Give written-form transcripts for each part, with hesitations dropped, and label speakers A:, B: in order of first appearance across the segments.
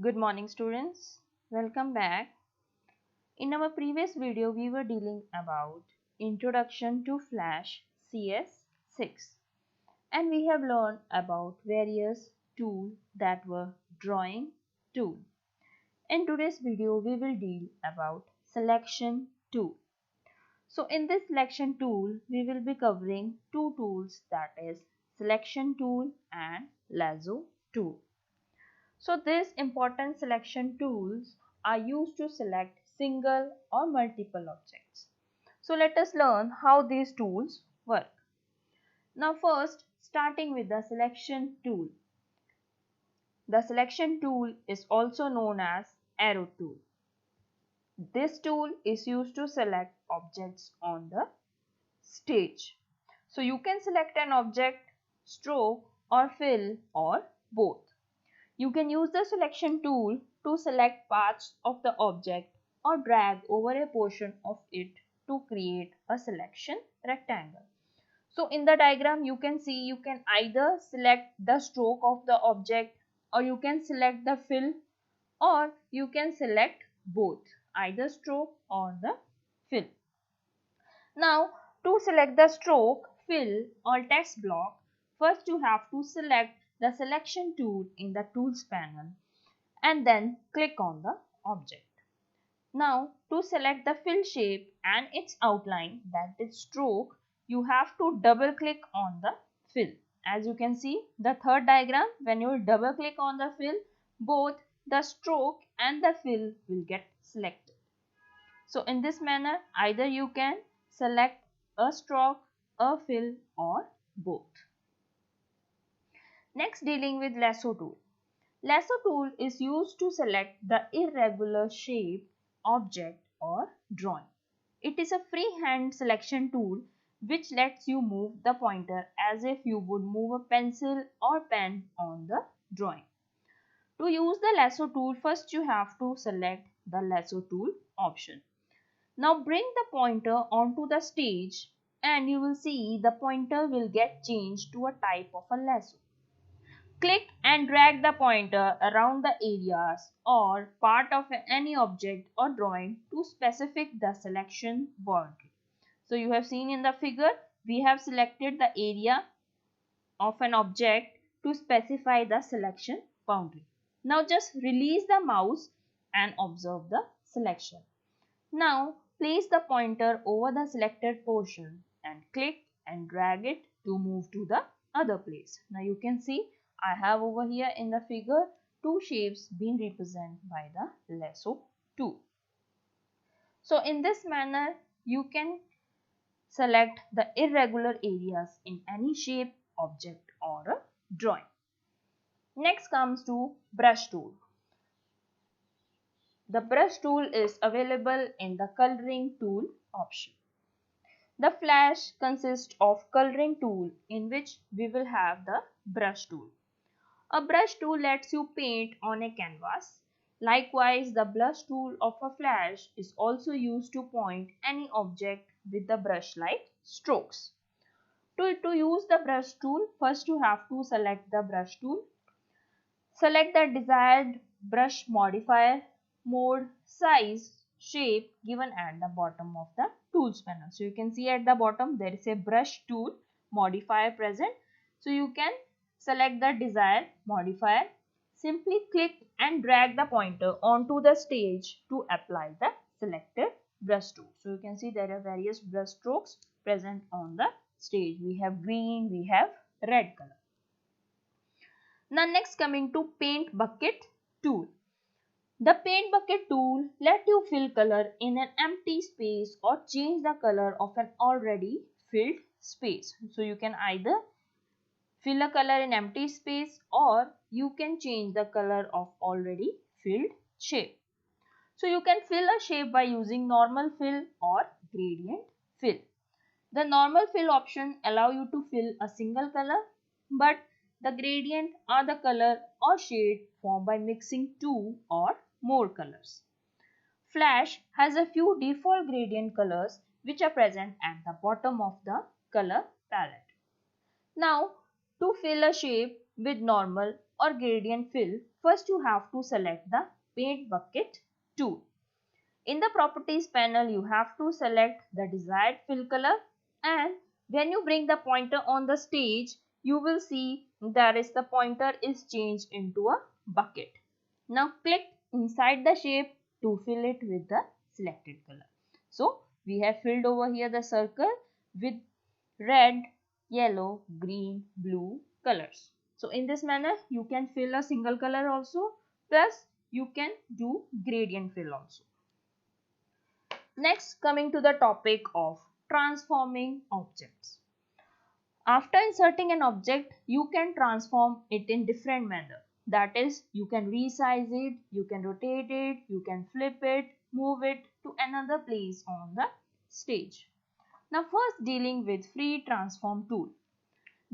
A: Good morning students. Welcome back. In our previous video we were dealing about Introduction to Flash CS6 and we have learned about various tools that were drawing tool. In today's video we will deal about selection tool. So in this selection tool we will be covering two tools, that is selection tool and lasso tool. So these important selection tools are used to select single or multiple objects. So let us learn how these tools work. Now first, starting with the selection tool. The selection tool is also known as arrow tool. This tool is used to select objects on the stage. So you can select an object, stroke or fill or both. You can use the selection tool to select parts of the object or drag over a portion of it to create a selection rectangle. So in the diagram you can see you can either select the stroke of the object or you can select the fill or you can select both, either stroke or the fill. Now to select the stroke, fill or text block, first you have to select the selection tool in the tools panel and then click on the object. Now to select the fill shape and its outline, that is stroke, you have to double click on the fill. As you can see the third diagram, when you double click on the fill, both the stroke and the fill will get selected. So in this manner either you can select a stroke, a fill or both. Next, dealing with lasso tool. Lasso tool is used to select the irregular shape, object or drawing. It is a freehand selection tool which lets you move the pointer as if you would move a pencil or pen on the drawing. To use the lasso tool, first you have to select the lasso tool option. Now bring the pointer onto the stage and you will see the pointer will get changed to a type of a lasso. Click and drag the pointer around the areas or part of any object or drawing to specify the selection boundary. So you have seen in the figure, we have selected the area of an object to specify the selection boundary. Now just release the mouse and observe the selection. Now place the pointer over the selected portion and click and drag it to move to the other place. Now you can see I have over here in the figure two shapes being represented by the lasso tool. So in this manner you can select the irregular areas in any shape, object or a drawing. Next comes to brush tool. The brush tool is available in the coloring tool option. The flash consists of coloring tool in which we will have the brush tool. A brush tool lets you paint on a canvas. Likewise, the brush tool of a flash is also used to point any object with the brush-like strokes. To use the brush tool, first you have to select the brush tool. Select the desired brush modifier, mode, size, shape given at the bottom of the tools panel. So you can see at the bottom there is a brush tool modifier present. So you can select the desired modifier. Simply click and drag the pointer onto the stage to apply the selected brush tool. So you can see there are various brush strokes present on the stage. We have green, we have red color. Now next, coming to paint bucket tool. The paint bucket tool lets you fill color in an empty space or change the color of an already filled space. So you can either fill a color in empty space or you can change the color of already filled shape. So you can fill a shape by using normal fill or gradient fill. The normal fill option allow you to fill a single color, but the gradient are the color or shade formed by mixing two or more colors. Flash has a few default gradient colors which are present at the bottom of the color palette. Now, to fill a shape with normal or gradient fill, first you have to select the paint bucket tool. In the properties panel, you have to select the desired fill color, and when you bring the pointer on the stage, you will see that is the pointer is changed into a bucket. Now click inside the shape to fill it with the selected color. So we have filled over here the circle with red, yellow, green, blue colors. So in this manner you can fill a single color also, plus you can do gradient fill also. Next, coming to the topic of transforming objects. After inserting an object, you can transform it in different manner. That is, you can resize it, you can rotate it, you can flip it, move it to another place on the stage. Now first, dealing with free transform tool.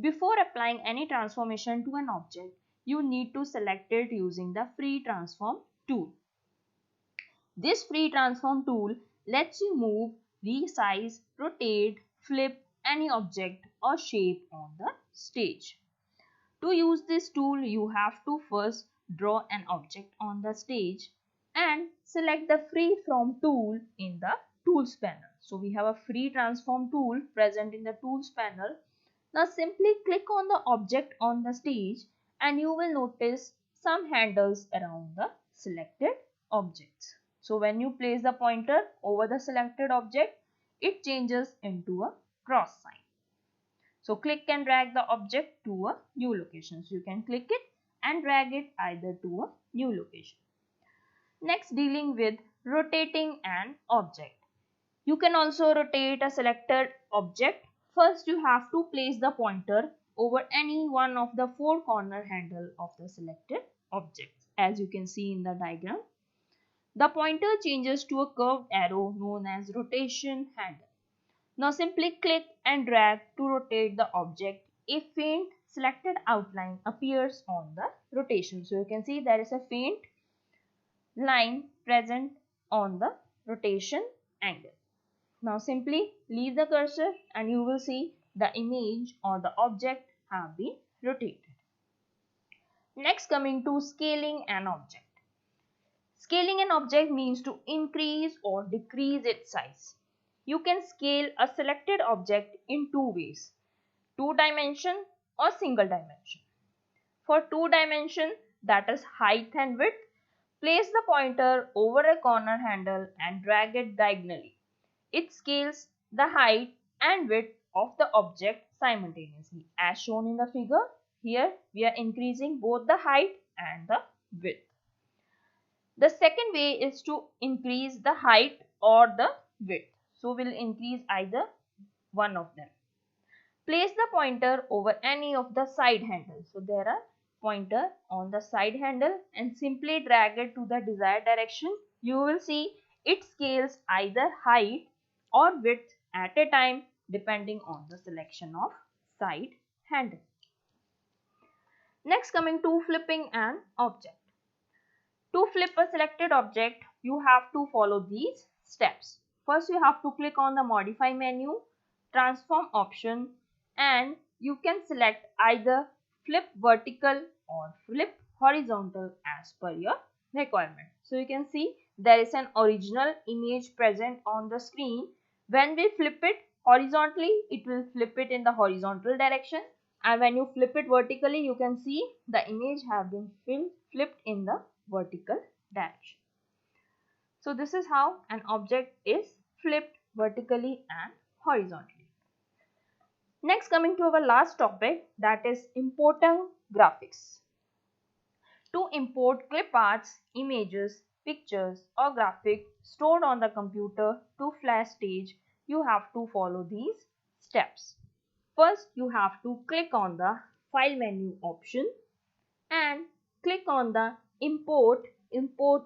A: Before applying any transformation to an object, you need to select it using the free transform tool. This free transform tool lets you move, resize, rotate, flip any object or shape on the stage. To use this tool, you have to first draw an object on the stage and select the free from tool in the tools panel. So we have a free transform tool present in the tools panel. Now simply click on the object on the stage and you will notice some handles around the selected objects. So when you place the pointer over the selected object, it changes into a cross sign. So click and drag the object to a new location. So you can click it and drag it either to a new location. Next, dealing with rotating an object. You can also rotate a selected object. First, you have to place the pointer over any one of the four corner handle of the selected object. As you can see in the diagram, the pointer changes to a curved arrow known as rotation handle. Now simply click and drag to rotate the object. A faint selected outline appears on the rotation. So you can see there is a faint line present on the rotation angle. Now simply leave the cursor and you will see the image or the object have been rotated. Next, coming to scaling an object. Scaling an object means to increase or decrease its size. You can scale a selected object in two ways, 2-dimension or single dimension. For 2-dimension, that is height and width, place the pointer over a corner handle and drag it diagonally. It scales the height and width of the object simultaneously. As shown in the figure, here we are increasing both the height and the width. The second way is to increase the height or the width. So we'll increase either one of them. Place the pointer over any of the side handles. So there are pointer on the side handle and simply drag it to the desired direction. You will see it scales either height or width at a time depending on the selection of side handle. Next, coming to flipping an object. To flip a selected object, you have to follow these steps. First, you have to click on the modify menu, transform option, and you can select either flip vertical or flip horizontal as per your requirement. So you can see there is an original image present on the screen. When we flip it horizontally, it will flip it in the horizontal direction, and when you flip it vertically, you can see the image have been flipped in the vertical direction. So this is how an object is flipped vertically and horizontally. Next, coming to our last topic, that is importing graphics. To import clip arts, images, pictures or graphics stored on the computer to Flash stage, you have to follow these steps. First, you have to click on the file menu option and click on the import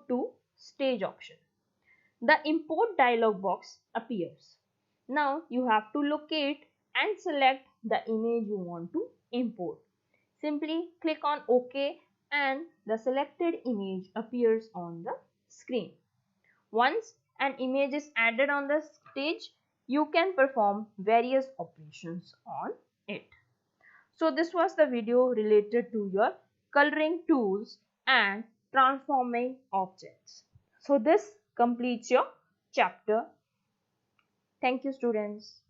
A: to stage option. The import dialog box appears. Now you have to locate and select the image you want to import. Simply click on OK and the selected image appears on the screen. Once an image is added on the stage, you can perform various operations on it. So this was the video related to your coloring tools and transforming objects. So this completes your chapter. Thank you, students.